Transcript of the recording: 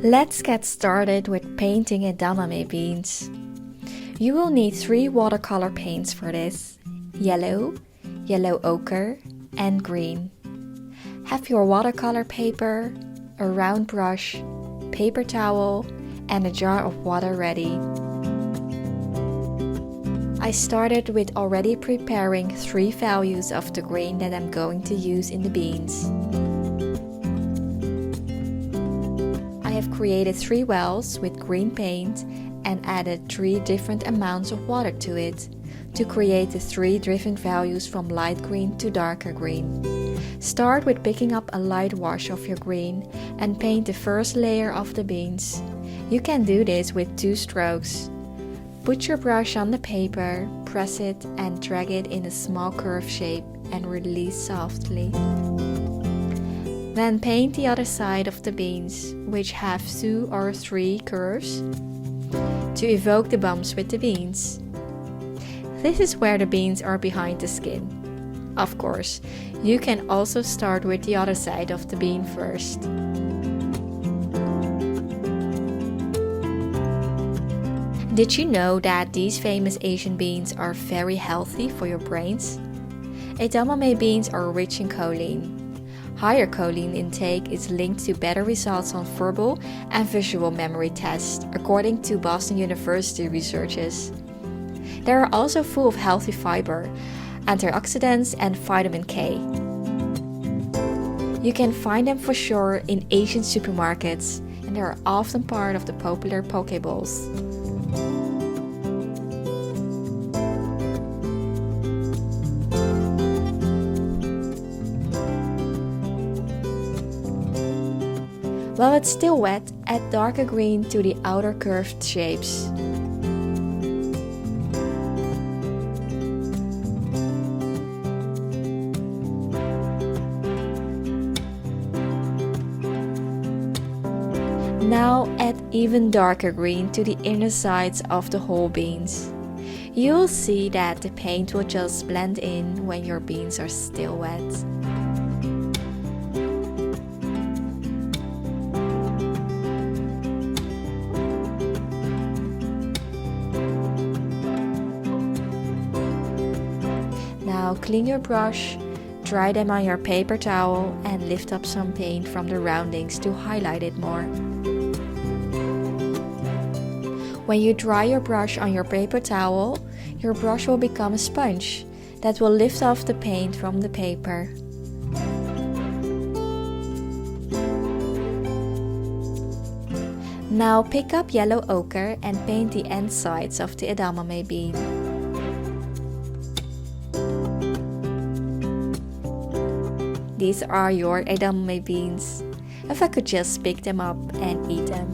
Let's get started with painting edamame beans. You will need 3 watercolor paints for this: yellow, yellow ochre, and green. Have your watercolor paper, a round brush, paper towel, and a jar of water ready. I started with already preparing 3 values of the green that I'm going to use in the beans. I have created 3 wells with green paint and added 3 different amounts of water to it to create the 3 different values from light green to darker green. Start with picking up a light wash of your green and paint the first layer of the beans. You can do this with 2 strokes. Put your brush on the paper, press it and drag it in a small curve shape and release softly. Then paint the other side of the beans, which have 2 or 3 curves, to evoke the bumps with the beans. This is where the beans are behind the skin. Of course, you can also start with the other side of the bean first. Did you know that these famous Asian beans are very healthy for your brains? Edamame beans are rich in choline. Higher choline intake is linked to better results on verbal and visual memory tests, according to Boston University researchers. They are also full of healthy fiber, antioxidants, and vitamin K. You can find them for sure in Asian supermarkets, and they are often part of the popular poke bowls. While it's still wet, add darker green to the outer curved shapes. Now add even darker green to the inner sides of the whole beans. You'll see that the paint will just blend in when your beans are still wet. Now clean your brush, dry them on your paper towel and lift up some paint from the roundings to highlight it more. When you dry your brush on your paper towel, your brush will become a sponge that will lift off the paint from the paper. Now pick up yellow ochre and paint the end sides of the edamame bean. These are your edamame beans. If I could just pick them up and eat them.